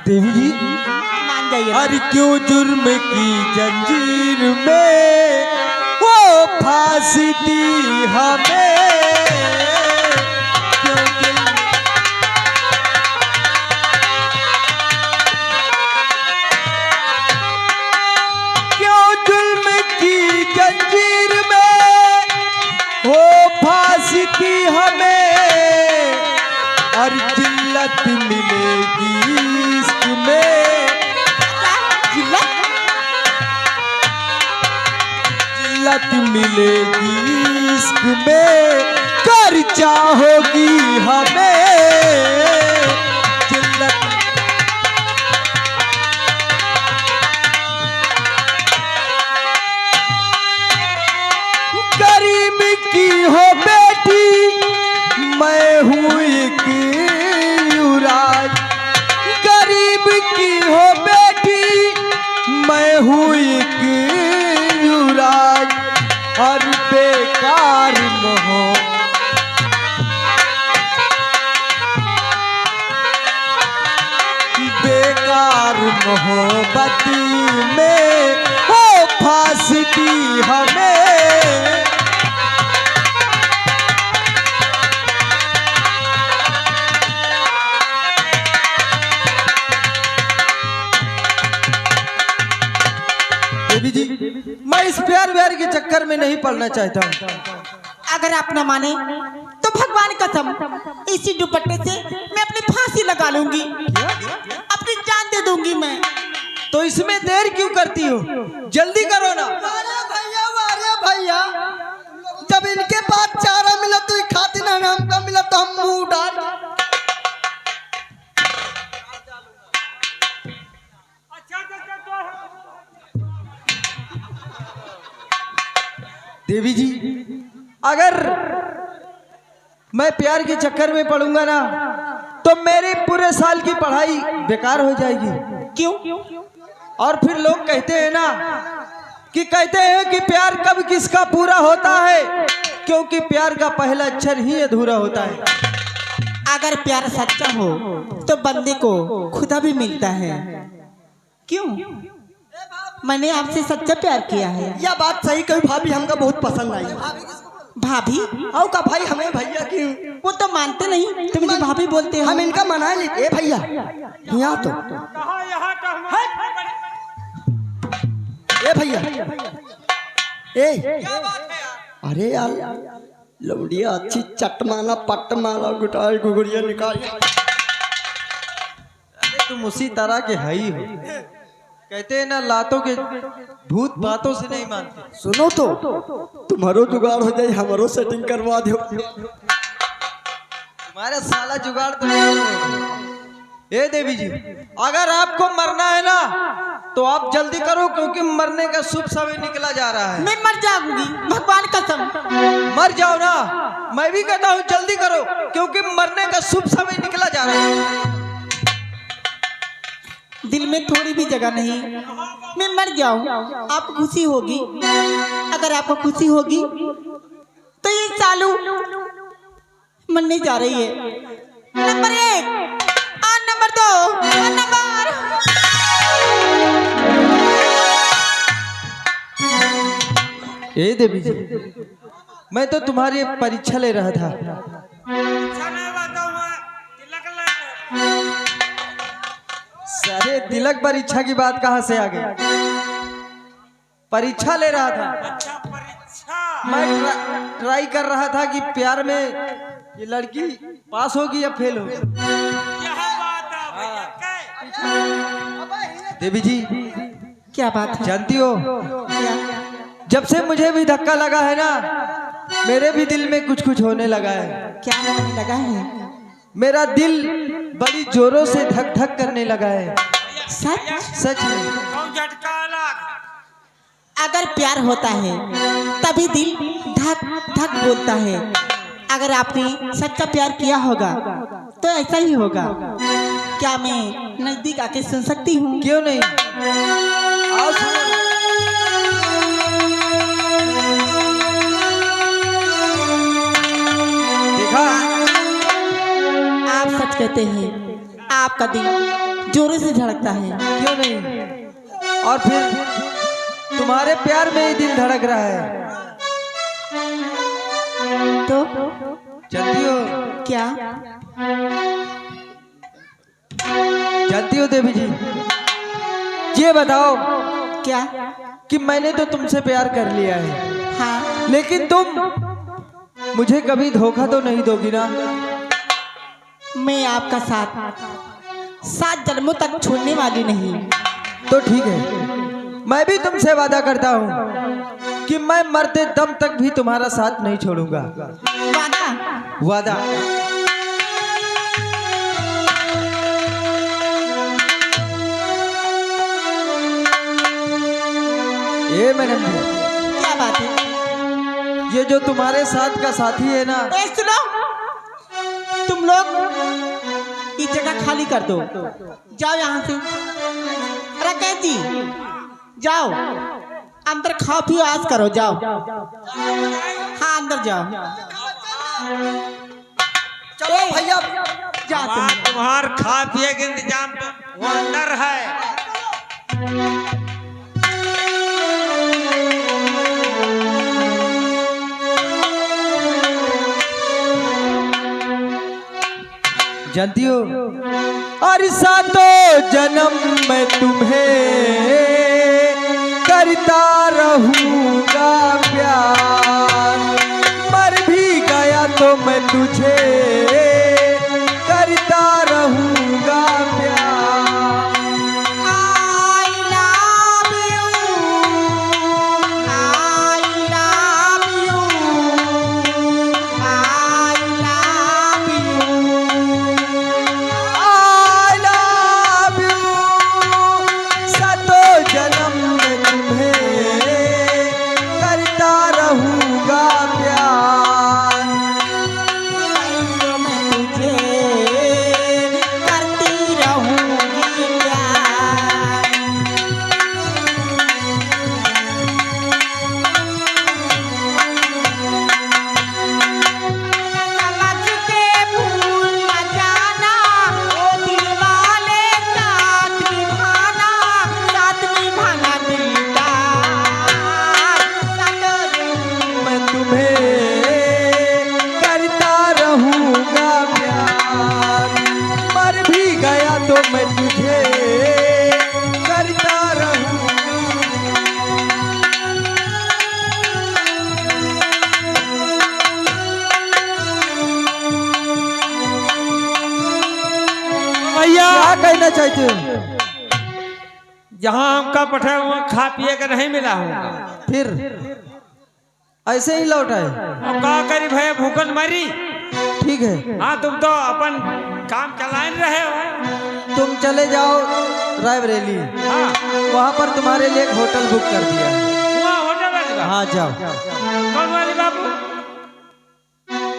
देवी जी मान जाइए। अरे क्यों जुर्म की जंजीर में वो फांसी दी हमें, क्यों जुर्म की जंजीर में वो फांसी दी हमें, और जिल्लत मिलेगी इश्क में, जिल्लत मिलेगी इश्क में, कर चाहोगी हमें जिल्लत। गरीब की हो बेटी मैं हूँ एक युवराज, गरीब की हो बेटी मैं हूँ एक युवराज, और बेकार मोह बेकार मोहब्बत में वो फांसी दी हमें। देवी जी मैं इस प्यार व्यार के चक्कर में नहीं पड़ना चाहता हूँ। अगर आप न माने तो भगवान कसम इसी दुपट्टे से मैं अपनी फांसी लगा लूंगी, अपनी जान दे दूंगी मैं। तो इसमें देर क्यों करती हो, जल्दी करो ना। वारे भैया जब इनके पास चारा मिला तो खाती ना, हमका मिला तो हम मुंह डाल। देवी जी अगर मैं प्यार के चक्कर में पड़ूंगा ना तो मेरी पूरे साल की पढ़ाई बेकार हो जाएगी। क्यों? और फिर लोग कहते हैं ना कि कहते हैं कि प्यार कब किसका पूरा होता है, क्योंकि प्यार का पहला अक्षर ही अधूरा होता है। अगर प्यार सच्चा हो तो बंदे को खुदा भी मिलता है। क्यों? मैंने आपसे सच्चा प्यार किया है। यह बात सही कही भाभी, हमका बहुत पसंद आई। भाभी आओ का भाई हमें भैया की वो तो मानते नहीं तो मुझे भाभी बोलते हो। हम इनका मना ली। ए भैया यहाँ तो ए भैया ए अरे यार लौड़िया अच्छी चटमाना पटमाला गुटाई गुगड़िया निकाल। अरे तुम उसी तरह के है ही हो। कहते हैं ना लातों के भूत बातों से नहीं मानते। सुनो तो तुम्हारो जुगाड़ हो जाए, हमारो सेटिंग करवा दो। तुम्हारा साला जुगाड़ तो नहीं होगा। ए देवी जी अगर आपको मरना है ना तो आप जल्दी करो, क्योंकि मरने का शुभ समय निकला जा रहा है। मैं मर जाऊंगी भगवान कसम। मर जाओ ना, मैं भी कहता हूँ जल्दी करो, क्योंकि मरने का शुभ समय निकला जा रहा है। दिल में थोड़ी भी जगह नहीं, मैं मर जाऊं आपको खुशी होगी। अगर आपको खुशी होगी तो ये चालू मरने जा रही है। नंबर 1 और नंबर 2 और नंबर। ए देवी जी मैं तो तुम्हारी परीक्षा ले रहा था। अरे तिलक परीक्षा की बात कहाँ से आ गई? परीक्षा ले रहा था। मैं ट्राई कर रहा था कि प्यार में ये लड़की पास होगी या फेल होगी। देवी जी क्या बात है? जानती हो क्या? जब से मुझे भी धक्का लगा है ना, मेरे भी दिल में कुछ कुछ होने लगा है। क्या होने लगा है? मेरा दिल बड़ी जोरों से धक धक करने लगा है। सच? सच में। अगर प्यार होता है तभी दिल धक धक बोलता है। अगर आपने सच्चा प्यार किया होगा तो ऐसा ही होगा। क्या मैं नजदीक आके सुन सकती हूँ? क्यों नहीं, आओ सुनो। देखा, आप सच कहते हैं, आपका दिल जोरों से धड़कता है। क्यों नहीं? और फिर तुम्हारे प्यार में ही दिल धड़क रहा है। तो जानती हो क्या? जानती हो देवी जी, ये बताओ क्या? कि मैंने तो तुमसे प्यार कर लिया है, हाँ, लेकिन तुम मुझे कभी धोखा तो नहीं दोगी ना? मैं आपका साथ 7 जन्मों तक छोड़ने वाली नहीं। तो ठीक है, मैं भी तुमसे वादा करता हूँ कि मैं मरते दम तक भी तुम्हारा साथ नहीं छोड़ूंगा। वादा? वादा। ये मैडम जी, क्या बात है? ये जो तुम्हारे साथ का साथी है ना, ए, सुनो, तुम लोग ये जगह खाली कर दो, जाओ यहाँ से। अरे कैसी, जाओ अंदर खाओ पियो आज करो, जाओ। हाँ अंदर जाओ। चलो भैया, जा तुम। तुम्हार खा पिए के इंतजाम तो वो अंदर है। जानती हो, और सातों जन्म मैं तुम्हें करता रहूंगा प्यार, मर भी गया तो मैं तुझे करता रहूंगा प्यार। I love you, I love you, I love you। I love you, सातों जन्म में तुम्हें करता रहूंगा प्यार। मैं तुझे करती रहूंगी प्यार। समझ के भूल न जाना, ओ दिल वाले साथ निभाना दिल का। मैं तुम्हें करता रहूंगा प्यार, मर भी गया तो मैं तुझे करता रहूंगा। भैया क्या कहना चाहते हो? जहाँ हमका पठा वहाँ खा पिए का नहीं मिला हूँ। फिर ऐसे ही लौट आए? अब का करी भैया, भूखन मरी। ठीक है, हाँ तुम तो अपन काम चला रहे हो। तुम चले जाओ रायबरेली, हाँ वहाँ पर तुम्हारे लिए एक होटल बुक कर दिया है। वहाँ होटल वाली बात। हाँ जाओ। कौन वाली बाबू?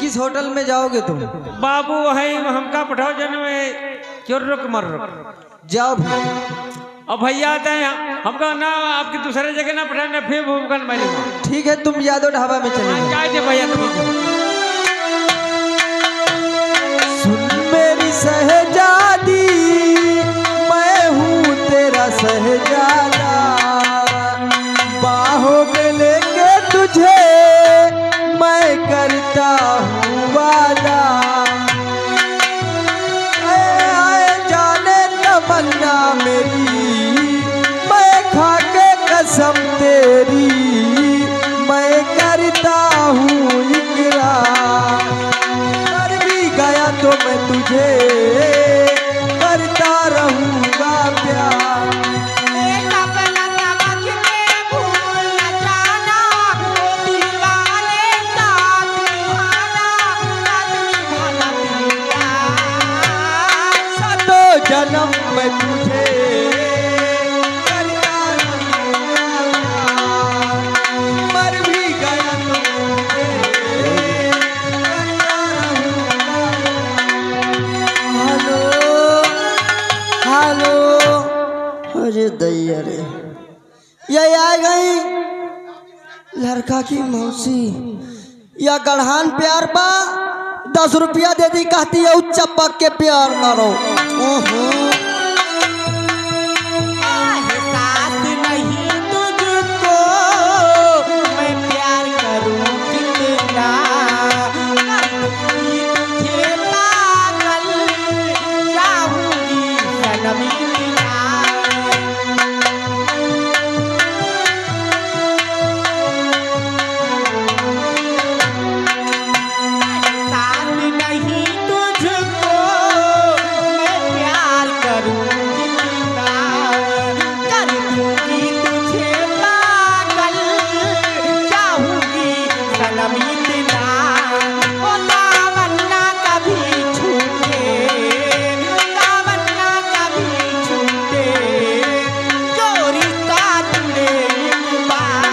किस होटल में जाओगे तुम? बाबू वही हमका पठाओ जन में क्यों रुक मर रुक। जाओ भी। अब भैया आते हैं हमका ना, आपकी दूसरे जगह ना पठाना, फिर भूखन मरी। ठीक है, तुम यादव ढाबा में चले जाओ। जाए थे भैया तुम। सुन मेरी सहजादी, मैं हूँ तेरा सहजादा, बाहों में लेके तुझे मैं करता हूँ वादा। आए जाने तमन्ना मेरी, मैं खा के कसम तेरी मैं करता हूँ इकरार, मर भी गया तो मैं तुझे करता रहूंगा प्यार। एक अपना समझ के भूल न जाना, ओ दिल वाले साथ निभाना दिल का। सातों जन्म में तुझे करता रहूंगा प्यार, मर भी गया तो तुझे करता रहूंगा। हेलो हेलो, अरे दैया रे, ये आ गई लड़का की मौसी। या गढ़ान प्यार बा, 10 रुपया दे दी, कहती है चपक के प्यार करो। ओहो सनमी तेरा साथ नहीं तुझको मैं प्यार करूंगी ना कर दूंगी तुझे पागल चाहूंगी सनमी तेरा ओ तमन्ना कभी छूटे तमन्ना कभी छूटे जो रिश्ता जुड़े एक बार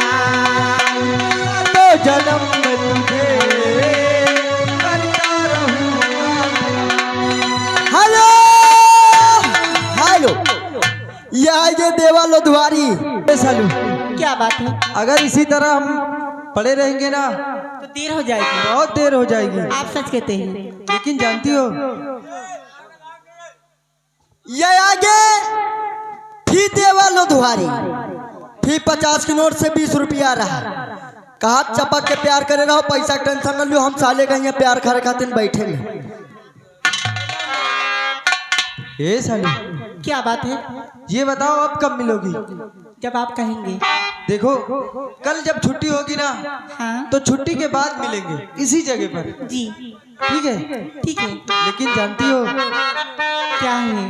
तो जन्म में तुझे करता रहूंगा। हेलो हेलो, ये देवा लोधवारी। ए सालू, क्या बात है? अगर इसी तरह हम पड़े रहेंगे ना तो देर हो जाएगी। बहुत देर हो जाएगी। आप सच कहते हैं। लेकिन जानती हो, ये आगे फी देवा लोधवारी, फी 50 की नोट से 20 रुपया रहा। कहा चपक के प्यार करे रहो, पैसा के टेंशन न लो, हम साले का यहाँ प्यार करे खातिर बैठे हैं। ए सालू, क्या बात है? ये बताओ अब कब मिलोगी? जब आप कहेंगे। देखो, कल जब छुट्टी होगी ना हाँ तो छुट्टी के बाद मिलेंगे इसी जगह पर, जी ठीक है? ठीक है। लेकिन जानती हो, क्या है?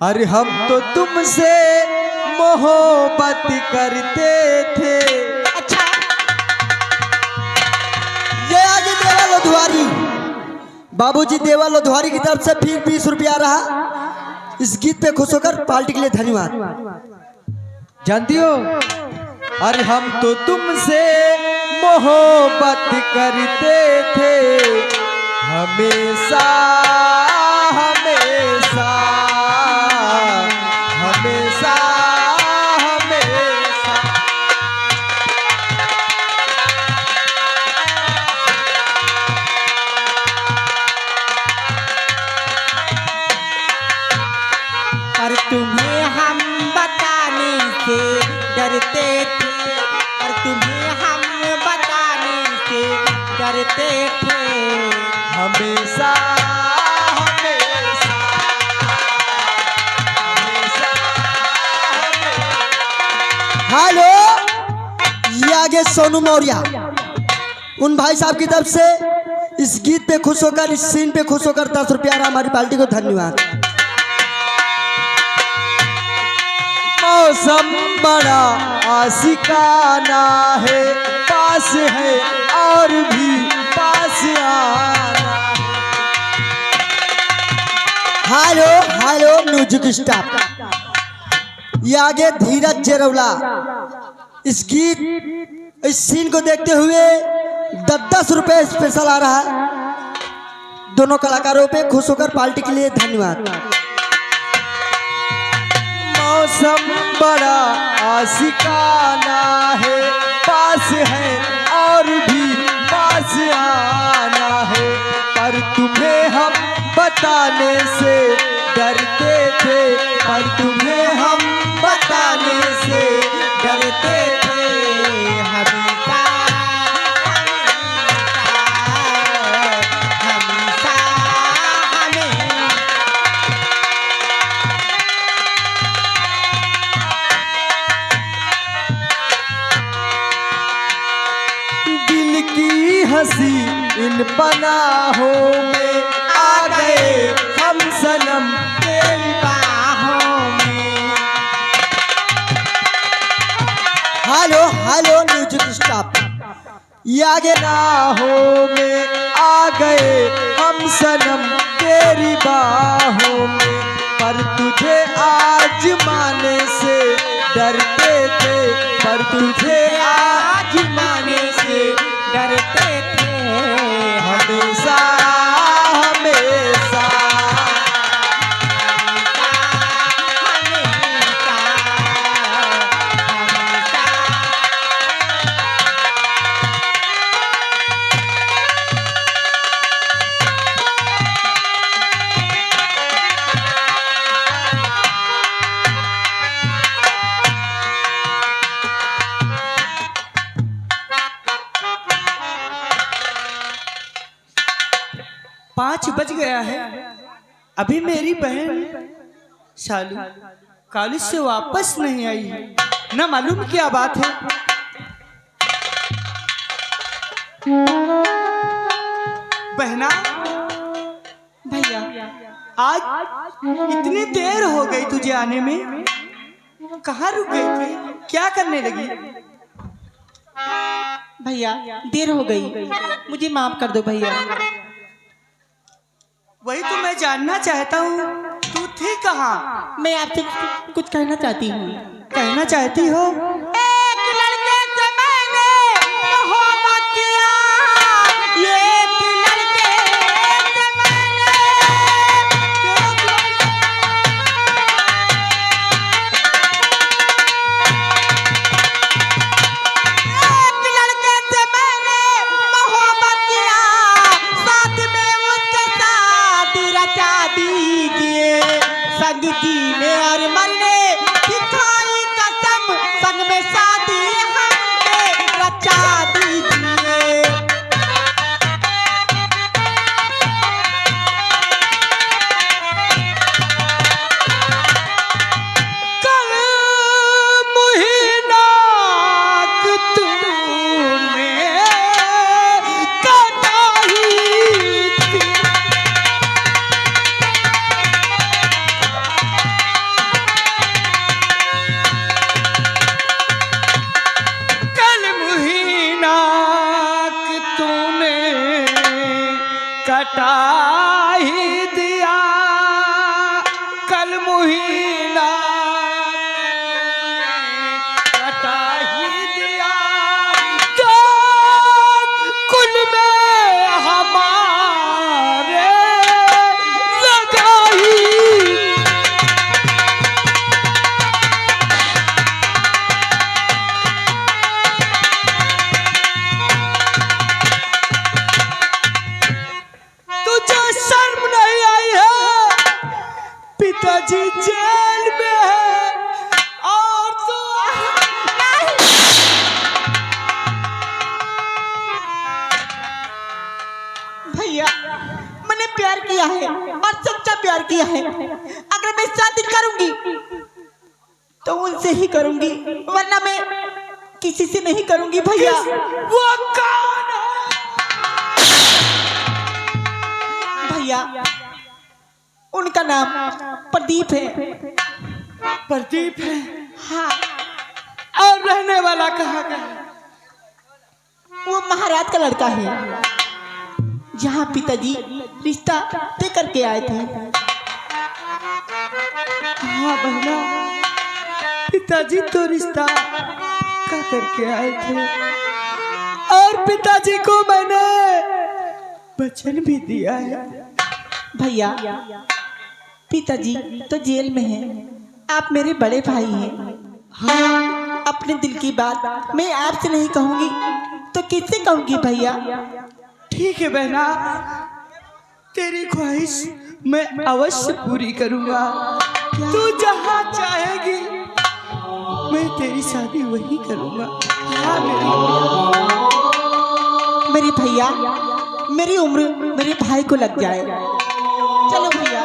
अरे हम तो तुमसे मोहब्बत करते थे। अच्छा ये आगे देवा लोधवारी, बाबूजी देवा लोधवारी की तरफ से फिर 20 रुपया रहा। इस गीत पे खुश होकर पार्टी के लिए धन्यवाद। जानती हो, अरे हम तो तुमसे मोहब्बत करते थे हमेशा हमेशा हमेशा हमेशा। पर तुम्हें हम बताने से डरते थे, पर तुम्हें हम बताने से डरते थे। हमेशा हमेशा हमेशा हमेशा। हेलो, ये आगे सोनू मौर्य, उन भाई साहब की तरफ से इस गीत पे खुश होकर, इस सीन पे खुश होकर 10 रुपया रहा। हमारी पार्टी को धन्यवाद। मौसम बड़ा आशिकाना है, पास है और भी पास आना। Hello hello, music staff. ये आगे धीरज जेरौला, इस गीत, इस सीन को देखते हुए 10 रुपए स्पेशल आ रहा है। दोनों कलाकारों पे खुश होकर पार्टी के लिए धन्यवाद। मौसम बड़ा आशिकाना है, पास है और भी पास आना है, पर तुम्हें हम बताने से डरते थे, पर तुम्हें हम बताने से डरते थे। हमेशा हमेशा हमेशा दिल की हंसी इन पनाहों में आ गए हम सनम तेरी बाहों में। Hello hello, music staff. ये आगे बाहों में आ गए हम सनम तेरी बाहों में, पर तुझे आज माने से डरते थे, पर तुझे आज माने से डरते थे। हमेशा हमेशा। पाँच बज गया है, अभी मेरी बहन सालू कॉलेज से वापस नहीं आई है, न मालूम क्या बात है। बहना भैया आज इतनी देर हो गई तुझे आने में, कहाँ रुक गई थी, क्या करने लगी? भैया देर हो गई, मुझे माफ कर दो भैया। वही तो मैं जानना चाहता हूँ, तू थी कहाँ? मैं आपसे कुछ कहना चाहती हूँ। कहना चाहती हो? एक लड़के से मैंने मोहब्बत किया, एक लड़के से मैंने मोहब्बत किया, साथ में उसके साथ रचा दीजिए, संग जीने और मरने की खाई कसम, संग में शादी हमने रचा दीजिए। कल मुहीना तूने कटाई थी, कल मुहीना तूने कटा ही दिया, कल मुहीना कटा ही दिया, तो कुल में हमारे लगाई। तुझे शर्म नहीं आई है, पिताजी जेल में है और तू भैया मैंने प्यार किया है और सच्चा प्यार किया है, अगर मैं शादी करूंगी तो उनसे ही करूंगी, वरना मैं किसी से नहीं करूंगी भैया। वो कौन है? भैया उनका नाम प्रदीप है। प्रदीप है? हाँ, और रहने वाला कहाँ का है? वो महाराज का लड़का है, जहाँ पिताजी रिश्ता तय करके आए थे। हाँ बहना, पिताजी तो रिश्ता का करके आए थे और पिताजी को मैंने वचन भी दिया है। भैया पिताजी तो जेल में हैं, आप मेरे बड़े भाई हैं। हाँ, अपने दिल की बात मैं आपसे नहीं कहूंगी तो किससे कहूंगी भैया? ठीक है बहना, तेरी ख्वाहिश मैं अवश्य पूरी करूंगा। तू जहाँ चाहेगी मैं तेरी शादी वही करूंगा। हाँ मेरे भैया, मेरी उम्र मेरे भाई को लग जाए। चलो भैया।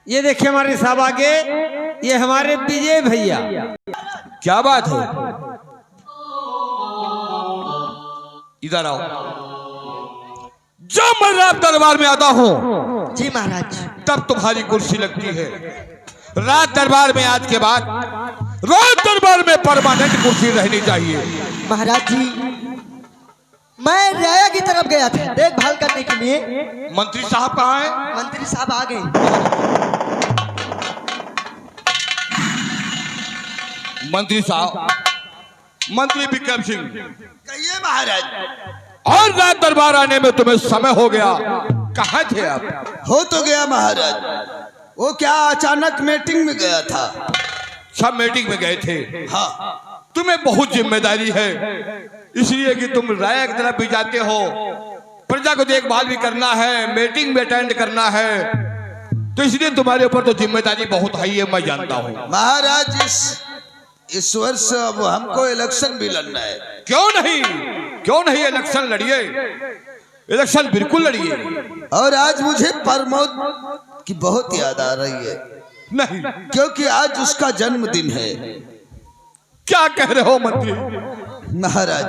ये देखिए हमारे साहब आगे, ये हमारे विजय भैया। क्या बात है? इधर आओ। जब मैं रात दरबार में आता हूँ जी महाराज। तब तुम्हारी कुर्सी लगती है। रात दरबार में आज के बाद रोज दरबार में परमानेंट कुर्सी रहनी चाहिए। महाराज जी, मैं राया की तरफ गया था देखभाल करने के लिए। मंत्री साहब कहाँ हैं? मंत्री साहब आ गए। मंत्री साहब, मंत्री विक्रम सिंह, कहिए महाराज। और रात दरबार आने में तुम्हें समय हो गया, कहाँ थे आप? हो तो गया महाराज, वो क्या अचानक मीटिंग में गया था। सब मीटिंग में गए थे। हाँ, तुम्हें बहुत जिम्मेदारी है, इसलिए कि तुम राय की तरफ भी जाते हो, प्रजा को देखभाल भी करना है, मीटिंग भी अटेंड करना है, तो इसलिए तुम्हारे ऊपर तो जिम्मेदारी बहुत है, ये मैं जानता हूँ। महाराज इस वर्ष अब हमको इलेक्शन भी लड़ना है। क्यों नहीं इलेक्शन लड़िए, इलेक्शन बिल्कुल लड़िए। और आज मुझे प्रमोद की बहुत याद आ रही है। नहीं, क्योंकि आज उसका जन्मदिन है। क्या कह रहे हो मंत्री? महाराज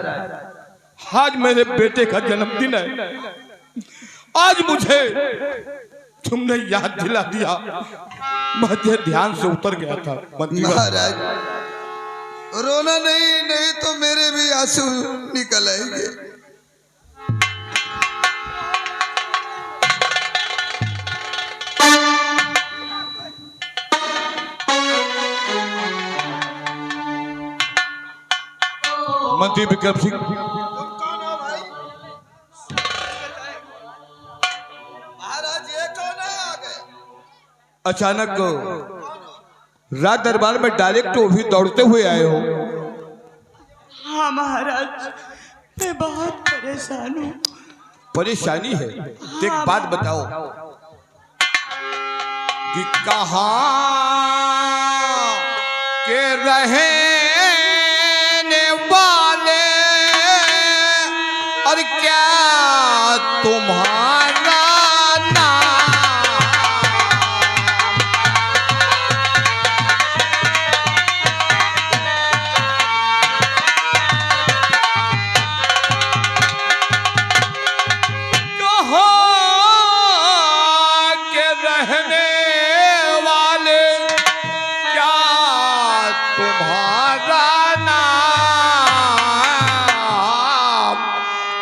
आज मेरे बेटे का जन्मदिन है, आज मुझे तुमने याद दिला दिया, मुझे ध्यान से उतर गया था मंत्री। महाराज रोना नहीं तो मेरे भी आंसू निकल आएंगे। मंत्री विक्रम सिंह, महाराज ये कौन है आ गए? अचानक राज दरबार में डायरेक्ट भी दौड़ते हुए आए हो। हाँ महाराज, मैं बहुत परेशान हूँ। परेशानी है तो एक बात बताओ कि कहाँ के रहने वाले और क्या तुम्हारा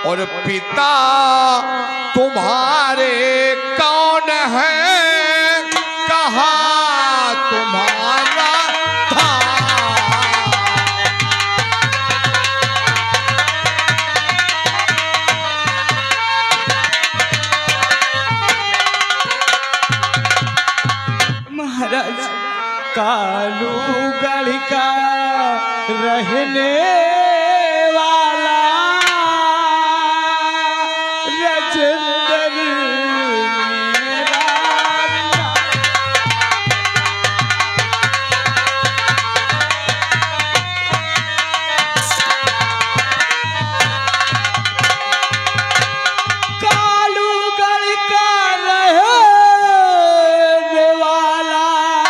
और पिता तुम्हारे कौन है, कहाँ तुम्हारा था? महाराज कालूगढ़ का रहने वाला राजेंद्र मेरा कालूगढ़ का रहने वाला।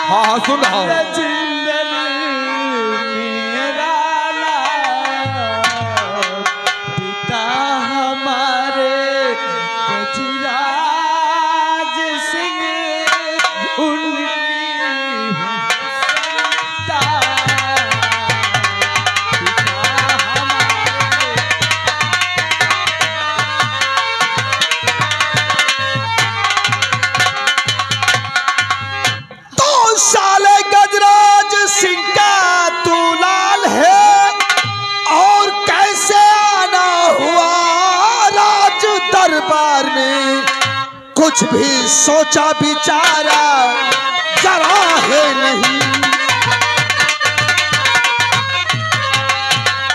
हाँ सुन रहा हूँ। राजेंद्र मेरा पिता हमारे गजराज सिंह उनकी संता। पिता हमारे तो साले गजराज सिंह का तू लाल है, और कैसे आना हुआ राज दरबार में? कुछ भी सोचा विचारा जरा है नहीं,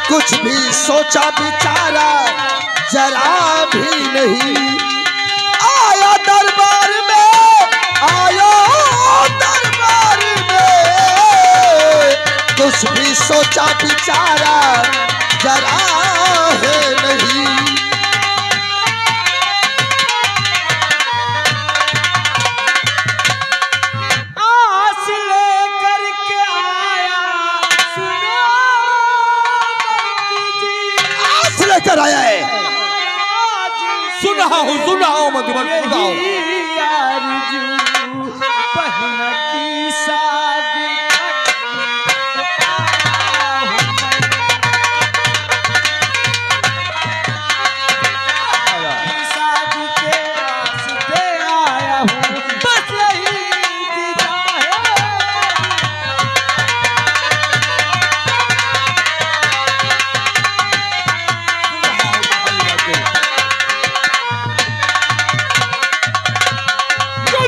कुछ भी सोचा विचारा जरा भी नहीं। आया दरबार में, आया दरबार में, कुछ भी सोचा विचारा जरा है नहीं। आस लेकर के आया सुनो बंटी जी। आस लेकर आया है। सुन रहा हूँ मधुबन, सुन रहा हूँ। यही आरज़ू बहन की शादी शादी के वास्ते आया हूँ, बस यही इंतजार है।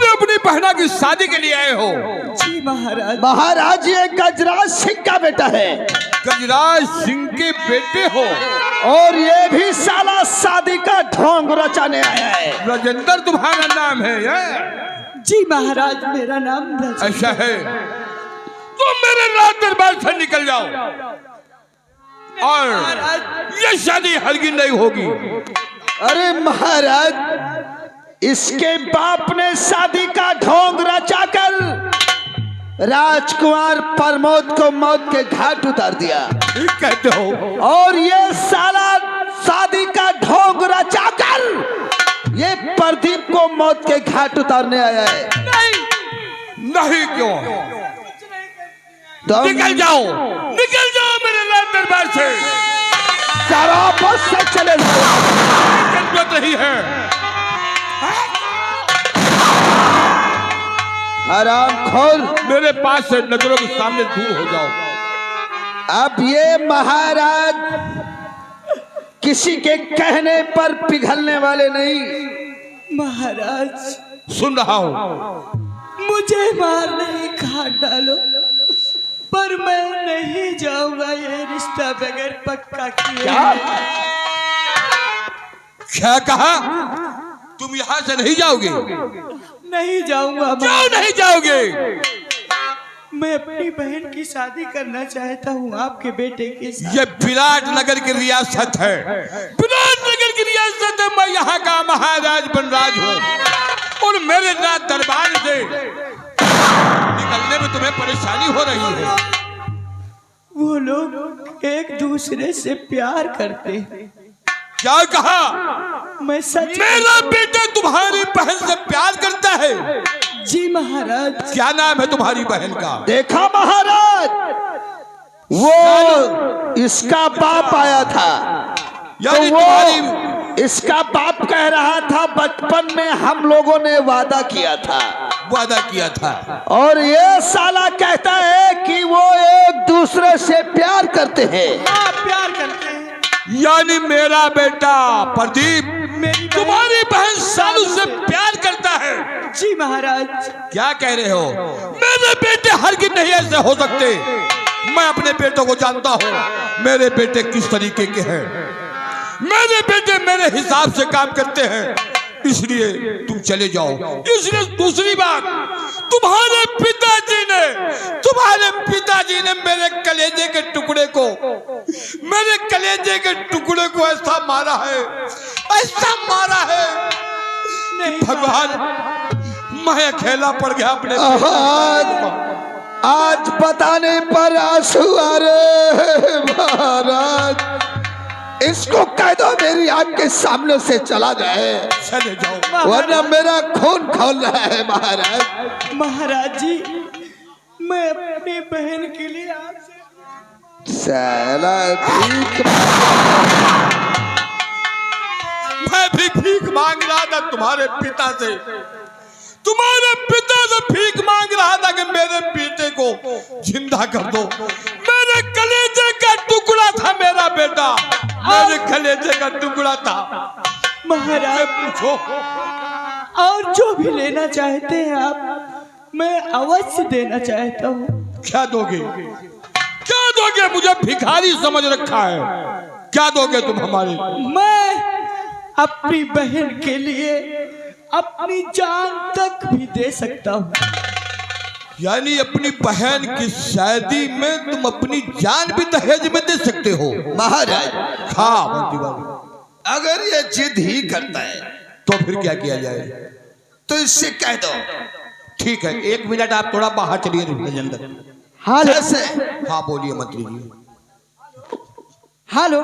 अपनी बहना की शादी के लिए आए हो? जी महाराज। महाराज ये गजराज सिंह का बेटा है। गजराज सिंह के बेटे हो और ये भी साला शादी का ढोंग रचाने आया है। राजेंद्र तुम्हारा नाम है ये? जी महाराज, मेरा नाम ऐसा है तो मेरे राज दरबार से निकल जाओ और ये शादी हरगिज नहीं होगी। अरे महाराज, इसके बाप ने शादी का ढोंग रचाकर राजकुमार प्रमोद को मौत के घाट उतार दिया। ठीक कहते हो। और ये साला शादी का ढोंग रचाकर ये प्रदीप को मौत के घाट उतारने आया है। नहीं क्यों? निकल जाओ मेरे राज दरबार से। शराबत से चले जाओ। जरूरत नहीं है। हरामखोर, मेरे पास से नजरों के सामने दूर हो जाओ। अब ये महाराज किसी के कहने पर पिघलने वाले नहीं। महाराज, सुन रहा हूँ। मुझे मार नहीं खा डालो, पर मैं नहीं जाऊंगा ये रिश्ता बगैर पक्का किए। क्या कहा? तुम यहाँ से नहीं जाओगे? नहीं जाऊंगा। क्यों नहीं जाओगे? मैं अपनी बहन की शादी करना चाहता हूँ आपके बेटे के साथ। ये विराट नगर की रियासत है। विराट नगर की रियासत है। मैं यहाँ का महाराज बनराज हूँ और मेरे राज दरबार से निकलने में तुम्हें परेशानी हो रही है। वो लोग एक दूसरे से प्यार करते हैं। क्या कहा? मैं सच। मेरा बेटा तुम्हारी बहन से प्यार करता है? जी महाराज। क्या नाम है तुम्हारी बहन का? देखा महाराज, वो इसका बाप आया था यानी तो वो इसका बाप कह रहा था बचपन में हम लोगों ने वादा किया था। और ये साला कहता है कि वो एक दूसरे से प्यार करते हैं। प्यार करते हैं। यानी मेरा बेटा प्रदीप तुम्हारी बहन सालू से प्यार करता है? जी महाराज। क्या कह रहे हो? मेरे बेटे हरगिज नहीं ऐसे हो सकते। मैं अपने बेटों को जानता हूँ। मेरे बेटे किस तरीके के हैं। मेरे बेटे मेरे हिसाब से काम करते हैं, इसलिए तुम चले जाओ। इसलिए दूसरी बात, तुम्हारे पिताजी ने मेरे कलेजे के टुकड़े को ऐसा मारा है कि भगवान, मैं अकेला पड़ गया अपने। आज बताने पर आंसू आ रहे महाराज। इसको कह दो मेरी आंख के सामने से चला जाए। चले जाओ, वरना मेरा खून खौल रहा है महाराज। महाराज जी, मैं अपनी बहन के लिए आपसे साला भीख मैं भी भीख मांग रहा था तुम्हारे पिता से भीख मांग रहा था कि मेरे बेटे को जिंदा कर दो। मेरे कलेजे का टुकड़ा था मेरा बेटा, मेरे कलेजे का टुकड़ा था। महाराज पूछो और जो भी लेना चाहते हैं आप, मैं अवश्य देना चाहता हूँ। क्या दोगे? मुझे भिखारी समझ रखा है। क्या दोगे तुम हमारे? मैं अपनी बहन के लिए अपनी जान तक भी दे सकता हूँ। यानी अपनी बहन की शादी में तुम अपनी जान भी दहेज में दे सकते हो? महाराज, हाँ मंत्री बाबू, अगर ये जिद ही करता है तो फिर क्या किया जाए? तो इससे कह दो। ठीक है, 1 मिनट आप थोड़ा बाहर चलिए अंदर। जैसे हाँ बोलिए मंत्री जी। हेलो,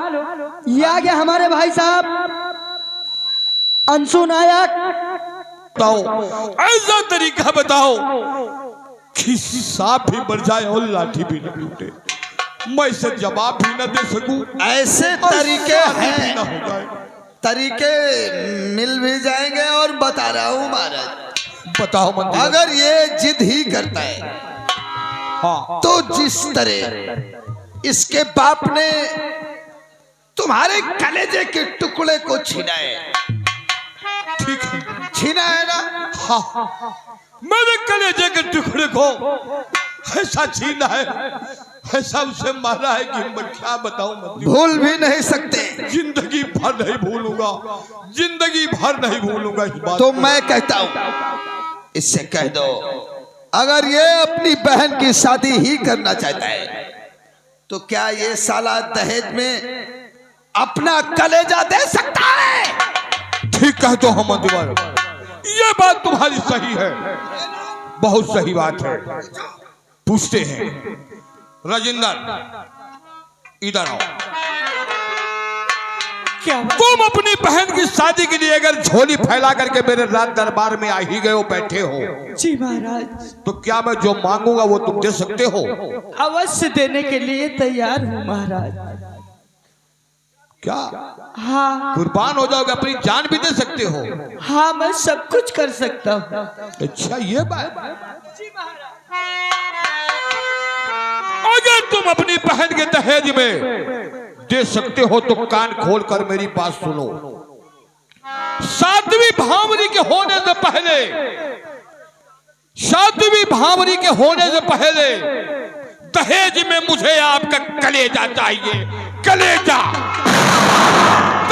ये आ गया हमारे भाई साहब अंशु नायक। बताओ, ऐसा तरीका बताओ कि सांप भी मर जाए और लाठी भी न टूटे, मैं इसे जवाब भी न दे सकूं। ऐसे तरीके हैं, न हो जाए। तरीके मिल भी जाएंगे। और बता रहा हूँ महाराज, बताओ मंत्री। अगर ये जिद ही करता है हाँ, तो जिस तरह इसके बाप ने तुम्हारे कलेजे के टुकड़े को छीना है, ठीक है, छीना है ना? हाँ, मेरे कलेजे के टुकड़े को ऐसा छीना है ऐसा उसे मारा है कि मैं क्या बताऊं मंत्री। भूल भी नहीं सकते। जिंदगी भर नहीं भूलूंगा, जिंदगी भर नहीं भूलूंगा इस बात तो को। मैं कहता हूं इससे कह दो, अगर ये अपनी बहन की शादी ही करना चाहता है तो क्या ये साला दहेज में अपना कलेजा दे सकता है? ठीक कहते हो मंत्री, ये बात तुम्हारी सही है, बहुत सही बात है। पूछते हैं राजेंद्र, इधर आओ। क्या तुम अपनी बहन की शादी के लिए अगर झोली फैला करके मेरे राज दरबार में आ ही गए हो, बैठे हो, जी महाराज, तो क्या मैं जो मांगूंगा वो तुम दे सकते हो? अवश्य देने के लिए तैयार हूँ महाराज। क्या हाँ कुर्बान हो जाओगे, अपनी जान भी दे सकते हो? हाँ, मैं सब कुछ कर सकता हूँ। अच्छा ये बात। अगर तुम अपनी बहन के दहेज में दे सकते हो तो कान खोल कर मेरी बात सुनो। 7वीं भावरी के होने से पहले, 7वीं भावरी के होने से पहले दहेज में मुझे आपका कलेजा चाहिए, कलेजा।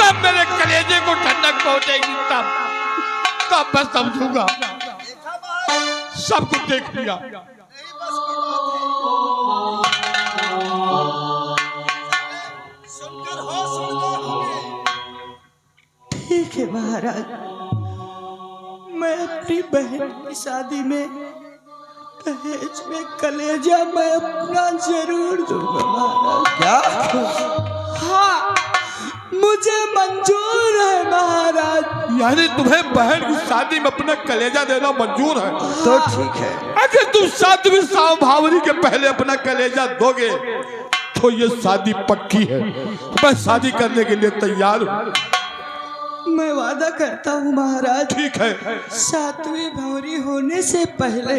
तब मेरे कलेजे को ठंडक पहुंचेगी, तब मैं समझूंगा। सब कुछ देख लिया। ठीक है महाराज, मैं अपनी बहन की शादी में दहेज में कलेजा मैं अपना जरूर दूंगा महाराज। क्या? हाँ, मुझे मंजूर है महाराज। यानी तुम्हें बहन की शादी में अपना कलेजा देना मंजूर है? तो ठीक है। अगर तुम 7वीं भावरी के पहले अपना कलेजा दोगे तो ये शादी पक्की है। मैं शादी करने के लिए तैयार हूँ। मैं वादा करता हूँ महाराज, ठीक है। 7वीं भौरी होने से पहले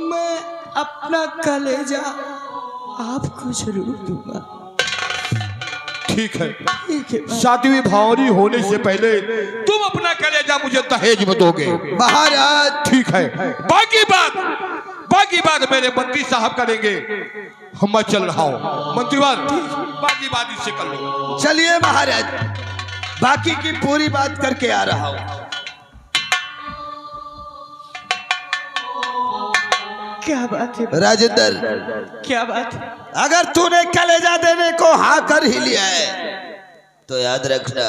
मैं अपना कलेजा आपको जरूर दूंगा। ठीक है, ठीक है 7वीं भावरी होने से पहले तुम अपना कलेजा मुझे दहेज में दोगे महाराज। ठीक है। बाकी बात मेरे मंत्री साहब करेंगे। मैं चल रहा हूँ मंत्रीवान, बाकी बात इससे कर लो। चलिए महाराज, बाकी की पूरी बात करके आ रहा हूँ। क्या बात है? राजेंद्र, क्या बात है? अगर तूने कलेजा देने को हाँ कर ही लिया है तो याद रखना,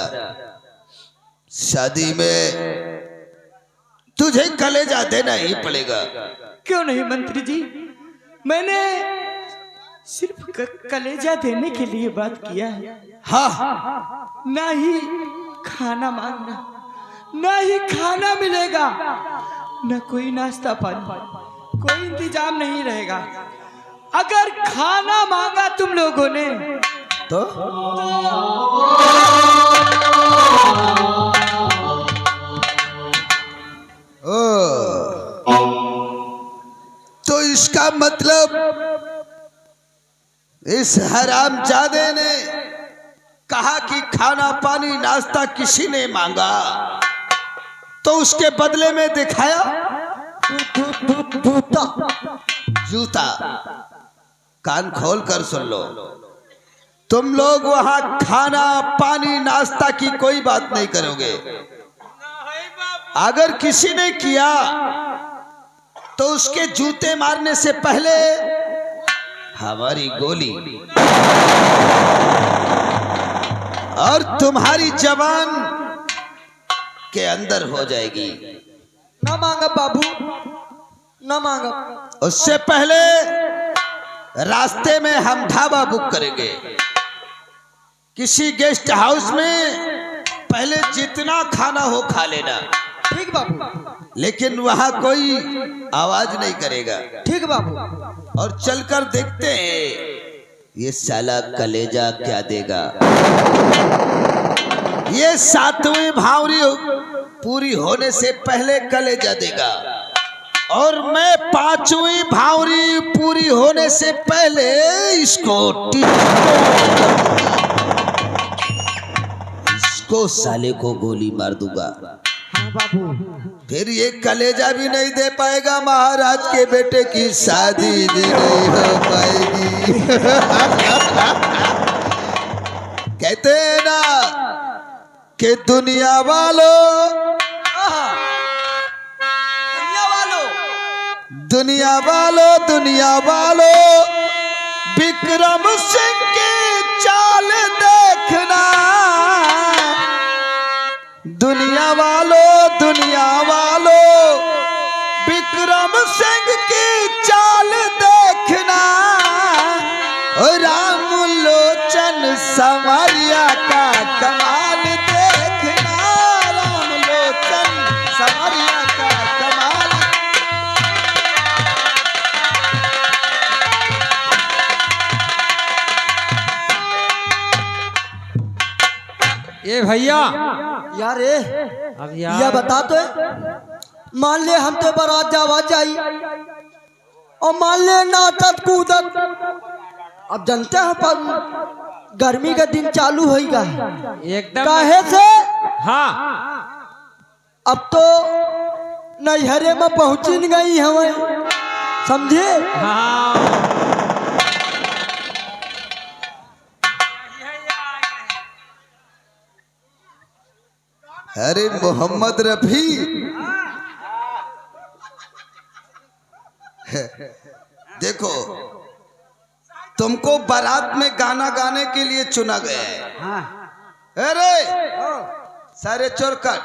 शादी में तुझे कलेजा देना ही पड़ेगा। क्यों नहीं मंत्री जी, मैंने सिर्फ कलेजा देने के लिए बात किया है। हाँ, ना ही खाना मांगना, ना ही खाना मिलेगा, ना कोई नाश्ता पानी, कोई इंतजाम नहीं रहेगा। अगर खाना मांगा तुम लोगों ने तो इसका मतलब इस हरामजादे ने कहा कि खाना पानी नाश्ता किसी ने मांगा तो उसके बदले में दिखाया जूता। कान खोल कर सुन लो, तुम लोग वहां खाना पानी नाश्ता की कोई बात नहीं करोगे। अगर किसी ने किया तो उसके जूते मारने से पहले हमारी गोली और तुम्हारी जवान के अंदर हो जाएगी। ना मांगा बाबू, ना मांगा। उससे पहले रास्ते में हम ढाबा बुक करेंगे, किसी गेस्ट हाउस में पहले जितना खाना हो खा लेना। ठीक बाबू। लेकिन वहां कोई आवाज नहीं करेगा। ठीक बाबू। और चलकर देखते हैं ये साला कलेजा क्या देगा। ये 7वीं भावरी पूरी होने से पहले कलेजा देगा और मैं 5वीं भावरी पूरी होने से पहले इसको साले को गोली मार दूंगा। फिर ये कलेजा भी नहीं दे पाएगा, महाराज के बेटे की शादी भी नहीं हो पाएगी। कहते हैं ना कि दुनिया वालों विक्रम सिंह की चाल देखना। दुनिया वालों विक्रम सिंह की चाल देखना। और राम लोचन संवरिया का कमाल देखना। राम लोचन संवरिया का कमाल। ये भैया यार ए अब या बता तो मान ले हम तो बारात जावा जाई और मान ले नाचत कूदत। अब जानते हैं पर गर्मी का दिन चालू होएगा एकदम काहे से। हाँ अब तो नैहरे में पहुंची गई हमें, समझे। हाँ अरे मोहम्मद रफी, देखो तुमको बारात में गाना गाने के लिए चुना गया है। अरे सारे चोर कट,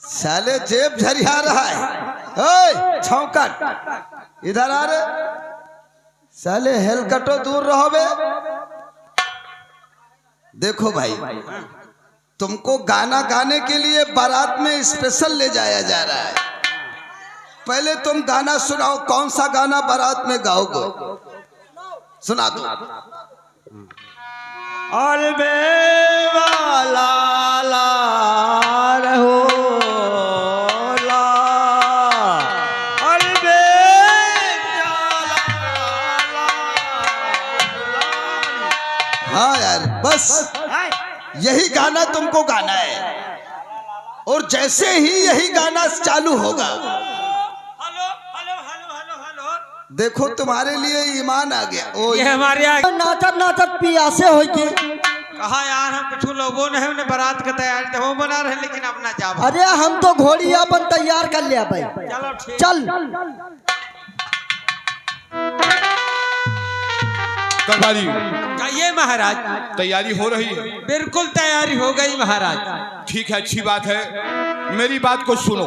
साले जेब झरिया रहा है। ओए छौकट इधर आ रे, साले हेलकटो दूर रहो बे। देखो भाई, तुमको गाना गाने के लिए बारात में स्पेशल ले जाया जा रहा है। पहले तुम गाना सुनाओ, कौन सा गाना बारात में गाओगे? सुना दो। अलबेवाला ला रहो ला, हाँ यार, बस यही गाना तुमको गाना है। और जैसे ही यही गाना चालू होगा, देखो तुम्हारे लिए ईमान आ गया। ओ ये हमारे यहाँ नाचत नाचत पियासे हो गए। कहा यार हम कुछ लोगों ने उन्हें बारात की तैयारी तो वो बना रहे, लेकिन अपना जा। अरे हम तो घोड़ी अपन तैयार कर लिया भाई। चलो ठीक। चल दरबारी जाइए महाराज, तैयारी हो रही है। बिल्कुल तैयारी हो गई महाराज। ठीक है, अच्छी बात है। मेरी बात को सुनो।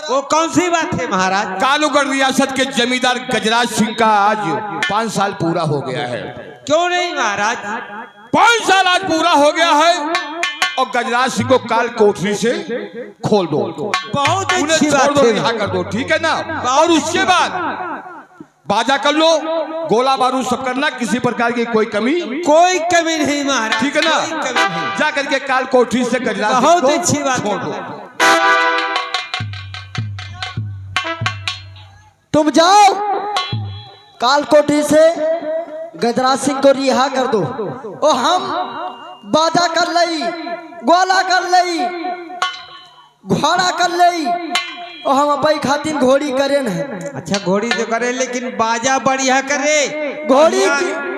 वो कौन सी बात है महाराज? कालूगढ़ रियासत के जमींदार गजराज सिंह का आज 5 साल पूरा हो गया है। क्यों नहीं महाराज? 5 साल आज पूरा हो गया है और गजराज सिंह को काल कोठरी से खोल दो। बहुत उन्हें अच्छी छोड़ बात दो, है। रिहा कर दो, ठीक है ना। और उसके बाद बाजा कर लो, गोला बारूद सब करना, किसी प्रकार की कोई कमी नहीं महाराज, ठीक है ना। कोई कमी नहीं। जा करके काल कोठरी से गजराज सिंह बहुत को अच्छी बात छोड़ है। दो। तुम जाओ काल कोठी से गजराज सिंह को रिहा कर दो। और हम बाजा कर लई, गोला कर लई, घोड़ा कर लई, और हम अपनी खातिर घोड़ी करे न। अच्छा घोड़ी तो करे, लेकिन बाजा बढ़िया करे। घोड़ी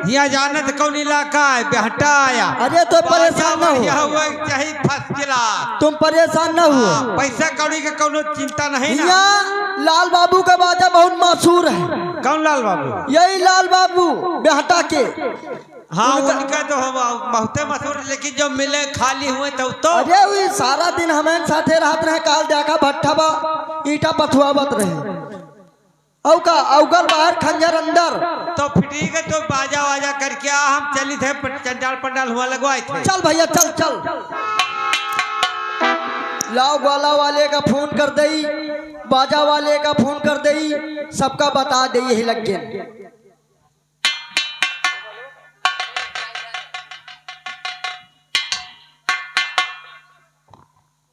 यहाँ जाना तो कौन इलाका है, बेहटा आया। अरे तो परेशान न बढ़िया हो, हुआ चाहे फर्स्ट क्लास। तुम परेशान न हो। पैसा कौड़ी का कोनो चिंता नहीं ना। यहाँ लाल बाबू का बाजा बहुत मशहूर है। कौन लाल बाबू? यही लाल बाबू बेहटा के। हाँ उनका तो हम बहुत मशहूर, लेकिन जब मिले खाली हुए तो अरे वही सारा दिन हमें साथे रहते रहे। काल देखा भट्ठा बा ईटा पथुआवत रहे। औ का अवगल बाहर खंजर अंदर। तो ठीक है, तो बाजा वाजा करके हम चली थे, चंडाल पंडाल हुआ लगवाए थे। चल भैया चल चल। लाओ ग्वाला वाले का फोन कर दई, बाजा वाले का फोन कर दई, सबका बता दे यही लग गए।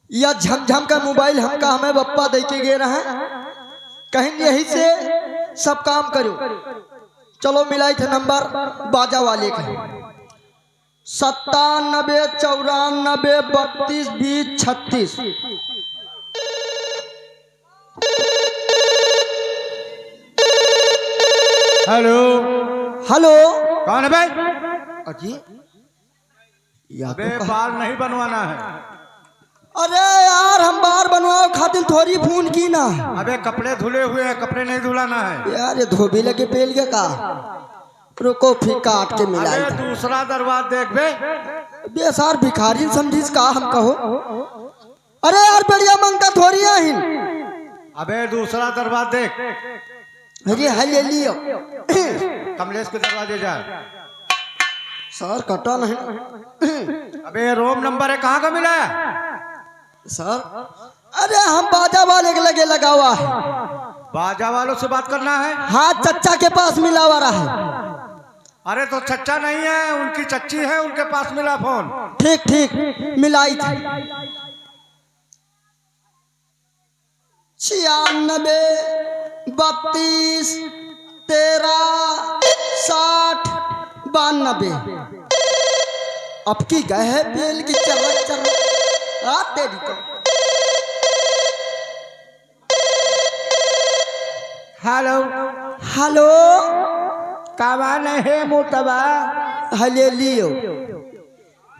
या झमझम का मोबाइल हमका हमें बप्पा दे के गए रहे, कहीं यही से सब काम करो। चलो मिलाई थे नंबर बाजा वाले का। 97 94 32 20 36। हेलो, हेलो, कौन है भाई? अजी या अबे बाल नहीं बनवाना है। अरे यार, हम बार बनवाओ खातिर थोड़ी फोन की ना। अबे कपड़े धुले हुए हैं, कपड़े नहीं धुलाना है। यार ये धोबी लगे पेल के का, रुको फिर काट के मिलाई। अबे दूसरा दरवाजा देख बे। बेसार भिखारी समझिस का हम कहो। अरे यार बढ़िया मंगता थोड़िया ही। अबे दूसरा दरवाजा देख। अरे हले लियो। कमलेश के दरवाजे जा। सर कटा नहीं। अबे रोम नंबर है, कहाँ का मिला है? सर अरे हम बाजा वाले के लगे लगा हुआ है। बाजा वालों से बात करना है। हाँ चच्चा के पास मिला हुआ रहा है। अरे तो चच्चा नहीं है, उनकी चच्ची है, उनके पास मिला फोन। ठीक ठीक मिलाई थी। 96 32 13 60 92। अब की गए है बेल की चर्रक चर्रक आते को। हेलो, हेलो, कौन है मुतबा? हले लियो।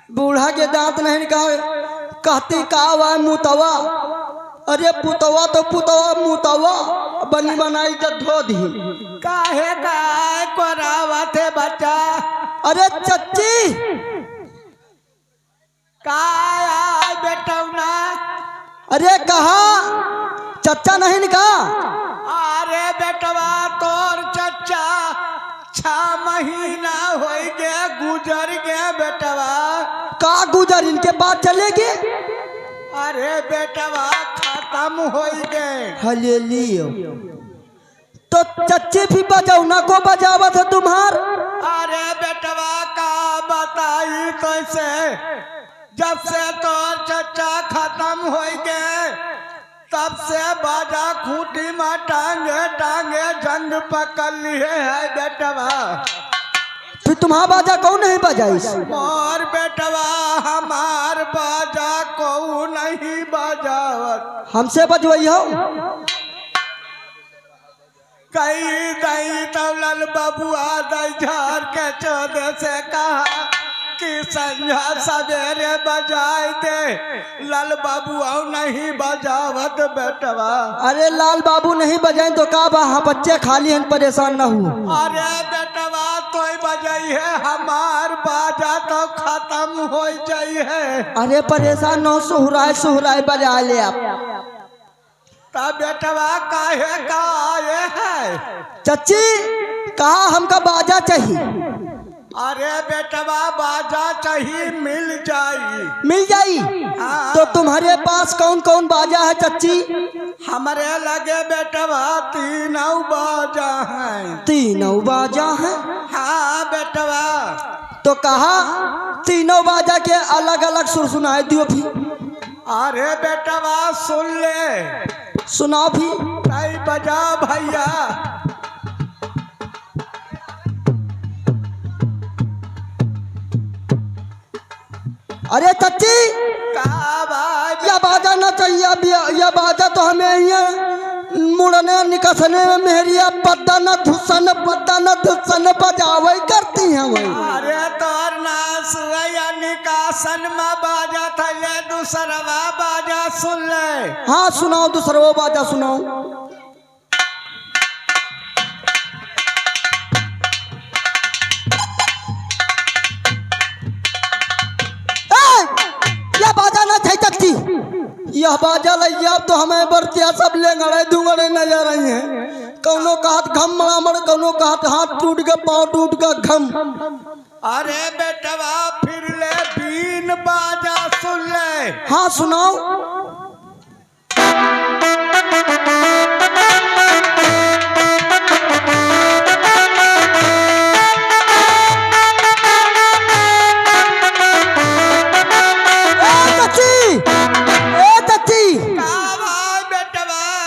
बूढ़ा के दांत नहीं कहा कहती का हुआ मुतवा। अरे पुतवा तो पुतवा मुतवा बनी बनाई तो धो दी। काहे गाय कोरावत है बच्चा? अरे चच्ची काय आय बेटौना? अरे कहा चच्चा नहीं कहा। अरे बेटवा तोर चच्चा 6 महीना हो गया गुजर गया बेटवा। का गुजर इनके पास चलेगी। अरे बेटवा खत्म हो गए। हले लियो। तो चच्ची भी बजाओ को बजावत है तुम्हार। अरे बेटवा का बताई कैसे, जब से तो चच्चा खत्म हो गए तब से बाजा खूंटी में टांगे टांगे जंग पकड़ लिए है बेटवा। फिर तुम्हारा बाजा कौन नहीं बजाई। और बेटवा हमार बाजा को नहीं बजावत। हमसे बजवाई हो। कई दई तवलल बबुआ दई झार के चौदह से कहा कि संझा सवेरे बजाए दे। लाल बाबुआ नहीं बजावत बेटवा। अरे लाल बाबू नहीं बजाए तो का बा बच्चे खाली हैं परेशान न हो। अरे बेटवा तो बजाई है, हमार बाजा तो खत्म हो जाई है। अरे परेशान न हो, सुहराए बजा ले आप। तब बेटवा काहे का आए है? चच्ची कहा हमका बाजा चाहिए। अरे बेटवा बाजा चाहिए, मिल जाई। मिल जाई। हाँ। तो तुम्हारे पास कौन कौन बाजा है चच्ची। हमारे लगे बेटवा 3 बाजा है। 3 बाजा है। हाँ बेटवा। तो कहा 3 बाजा के अलग अलग सुर सुनाए दियो भी। अरे बेटवा सुन ले। सुनाओ भी। नहीं बजा भैया। अरे चच्ची यह बाजा ना चाहिए। अब यह बाजा तो हमें ये मुड़ने निकसने में मेहरिया पद्दा न धुसन बजावे करती हैं वही। अरे तोर नास निकासन में बाजा था, ले दूसरवा बाजा सुन ले। हाँ सुनाओ, दूसरा वो बाजा सुनाओ। यह बाजा ना चाहिए चच्ची। यह बाजा लैया तो हमें बरतिया सब लेंगड़े धुंगड़े नजर आई हैं। कौनो का हाथ घम मड़ामड़, कौनो का हाथ टूट गया, पाँव टूट गया घम। अरे बेटवा फिर ले बीन बाजा सुन ले। हाँ सुनाओ।